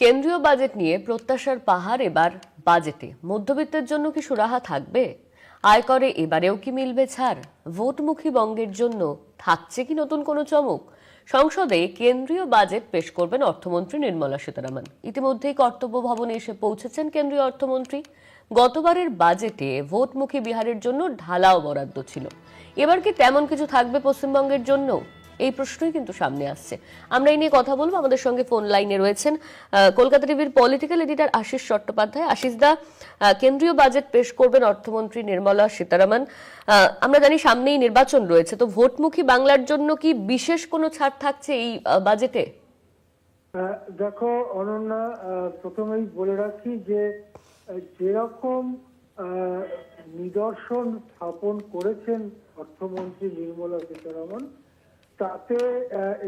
কেন্দ্রীয় বাজেট নিয়ে প্রত্যাশার পাহাড় এবার বাজেটে মধ্যবিত্তের জন্য কি সুরাহা থাকবে? আয়করে এবারেও কি মিলবে ছাড়? ভোটমুখী বঙ্গের জন্য থাকছে কি নতুন কোনো চমক? সংসদে কেন্দ্রীয় বাজেট পেশ করবেন অর্থমন্ত্রী নির্মলা সীতারামন। ইতিমধ্যেই কর্তব্য ভবনে এসে পৌঁছেছেন কেন্দ্রীয় অর্থমন্ত্রী। গতবারের বাজেটে ভোটমুখী বিহারের জন্য ঢালাও বরাদ্দ ছিল। এবার কি তেমন কিছু থাকবে পশ্চিমবঙ্গের জন্য? এই প্রশ্নই কিন্তু সামনে আসছে। আমরা এই নিয়ে কথা বলবো। আমাদের সঙ্গে ফোন লাইনে রয়েছেন কলকাতা টিভির পলিটিক্যাল এডিটর আশিস চট্টোপাধ্যায়। আশিস দা, কেন্দ্রীয় বাজেট পেশ করবেন অর্থমন্ত্রী নির্মলা সীতারামন। আমরা জানি সামনেই নির্বাচন রয়েছে, তো ভোটমুখী বাংলার জন্য কি বিশেষ কোনো ছাড় থাকছে এই বাজেটে? দেখো অনন্যা, প্রথমেই বলে রাখি যে যেরকম নিদর্শন স্থাপন করেছেন অর্থমন্ত্রী নির্মলা সীতারামন, তাতে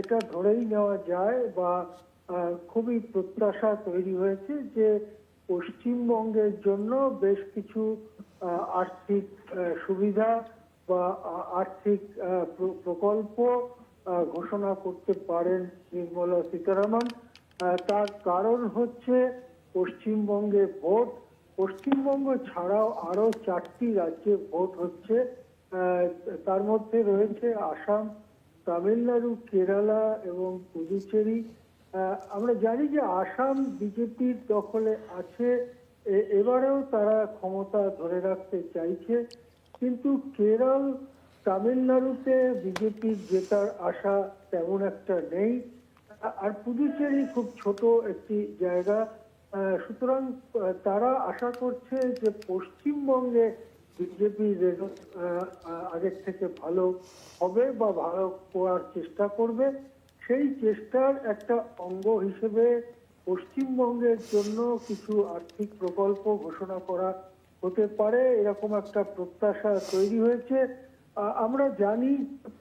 এটা ধরেই নেওয়া যায় বা খুবই প্রত্যাশা তৈরি হয়েছে যে পশ্চিমবঙ্গের জন্য বেশ কিছু আর্থিক সুবিধা বা আর্থিক প্রকল্প ঘোষণা করতে পারেন নির্মলা সীতারামন। তার কারণ হচ্ছে পশ্চিমবঙ্গে ভোট, পশ্চিমবঙ্গ ছাড়াও আরো 4টি রাজ্যে ভোট হচ্ছে। তার মধ্যে রয়েছে আসাম, তামিলনাড়ু, কেরালা এবং পুদুচেরি। আমরা জানি যে আসাম বিজেপির দখলে আছে, এবারেও তারা ক্ষমতা ধরে রাখতে চাইছে, কিন্তু কেরল, তামিলনাড়ুতে বিজেপির জেতার আশা তেমন একটা নেই। আর পুদুচেরি খুব ছোট একটি জায়গা। সুতরাং তারা আশা করছে যে পশ্চিমবঙ্গে বিজেপি রেজাল্ট আগের থেকে ভালো হবে বা ভালো করার চেষ্টা করবে। সেই চেষ্টার একটা অঙ্গ হিসেবে পশ্চিমবঙ্গের জন্য কিছু আর্থিক প্রকল্প ঘোষণা করা হতে পারে, এরকম একটা প্রত্যাশা তৈরি হয়েছে। আমরা জানি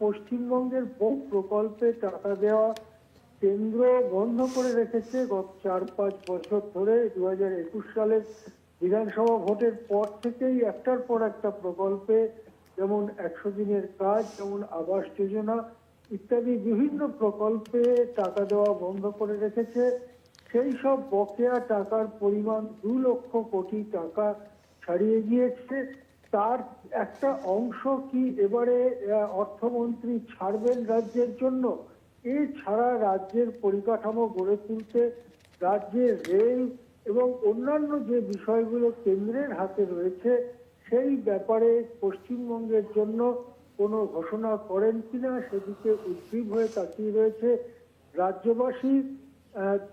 পশ্চিমবঙ্গের বহু প্রকল্পে টাকা দেওয়া কেন্দ্র বন্ধ করে রেখেছে গত 4-5 বছর ধরে। 2021 সালের বিধানসভা ভোটের পর থেকেই একটার পর একটা প্রকল্পে, যেমন 100 দিনের কাজ, যেমন আবাস যোজনা ইত্যাদি বিভিন্ন প্রকল্পে টাকা দেওয়া বন্ধ করে রেখেছে। সেই সব বকেয়া টাকার পরিমাণ 2 লক্ষ কোটি টাকা ছাড়িয়ে গিয়েছে। তার একটা অংশ কি এবারে অর্থমন্ত্রী ছাড়বেন রাজ্যের জন্য? এছাড়া রাজ্যের পরিকাঠামো গড়ে তুলতে রাজ্যের রেল এবং অন্যান্য যে বিষয়গুলো কেন্দ্রের হাতে রয়েছে, সেই ব্যাপারে পশ্চিমবঙ্গের জন্য কোনো ঘোষণা করেন কিনা সেদিকে উদ্গ্রীব হয়ে তাকিয়ে রয়েছে রাজ্যবাসী।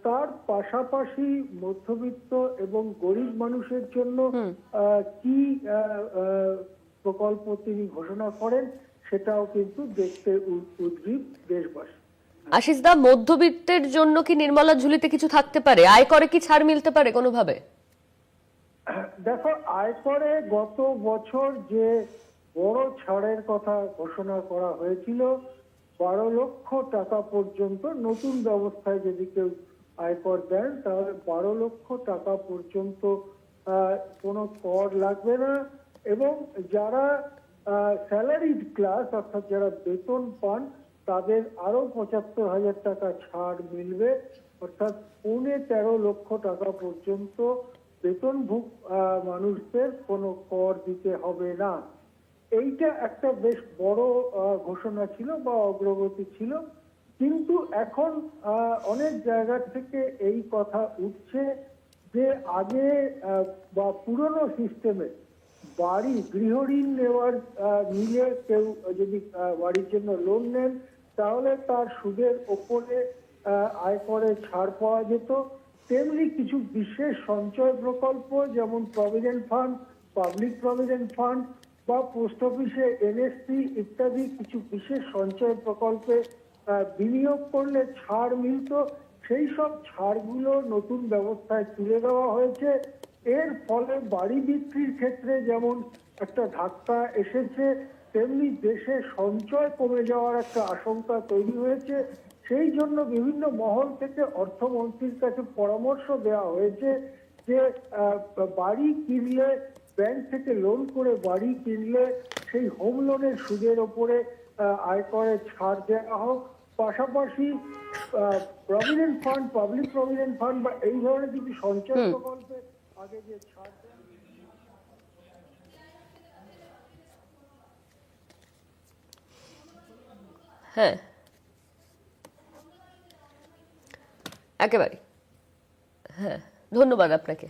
তার পাশাপাশি মধ্যবিত্ত এবং গরিব মানুষের জন্য কি প্রকল্প তিনি ঘোষণা করেন সেটাও কিন্তু দেখতে উদ্গ্রীব দেশবাসী। আশিস দা, মধ্যবিত্তের জন্য কি নির্মলা ঝুলিতে কিছু থাকতে পারে? আয়করে কি ছাড় মিলতে পারে কোনোভাবে? দেখো, আয়করে গত বছর যে বড় ছাড়ের কথা ঘোষণা করা হয়েছিল, 12 লক্ষ টাকা পর্যন্ত, নতুন ব্যবস্থায় যদি কেউ আয়কর দেন তাহলে 12 লক্ষ টাকা পর্যন্ত কোনো কর লাগবে না, এবং যারা স্যালারিড ক্লাস অর্থাৎ যারা বেতন পান তাদের আরো 75,000 টাকা ছাড় মিলবে, অর্থাৎ 13.5 লক্ষ টাকা পর্যন্ত বেতনভোগ মানুষদের কোনো কর দিতে হবে না। এইটা একটা বেশ বড় ঘোষণা ছিল বা অগ্রগতি ছিল, কিন্তু এখন অনেক জায়গা থেকে এই কথা উঠছে যে আগে বা পুরনো সিস্টেমে বাড়ি গৃহঋণ নেওয়ার নিলে কেউ যদি বাড়ির জন্য লোন নেন তাহলে তার সুদের ওপরে আয়করে ছাড় পাওয়া যেত। তেমনি কিছু বিশেষ সঞ্চয় প্রকল্প যেমন provident fund, public provident fund বা পোস্ট অফিসে এনএসপি ইত্যাদি কিছু বিশেষ সঞ্চয় প্রকল্পে বিনিয়োগ করলে ছাড় মিলত। সেই সব ছাড়গুলো নতুন ব্যবস্থায় তুলে দেওয়া হয়েছে। এর ফলে বাড়ি বিক্রির ক্ষেত্রে যেমন একটা ধাক্কা এসেছে, তেমনি দেশে সঞ্চয় কমে যাওয়ার একটা আশঙ্কা তৈরি হয়েছে। সেই জন্য বিভিন্ন মহল থেকে অর্থমন্ত্রীর কাছে পরামর্শ দেওয়া হয়েছে যে বাড়ি কিনলে, ব্যাংক থেকে লোন করে বাড়ি কিনলে সেই হোম লোনের সুদের ওপরে আয়করে ছাড় দেওয়া হোক। পাশাপাশি provident fund, public provident fund বা এই ধরনের কিছু সঞ্চয় প্রকল্পে আগে যে ছাড় দেন, হ্যাঁ, একেবারে। হ্যাঁ, ধন্যবাদ আপনাকে।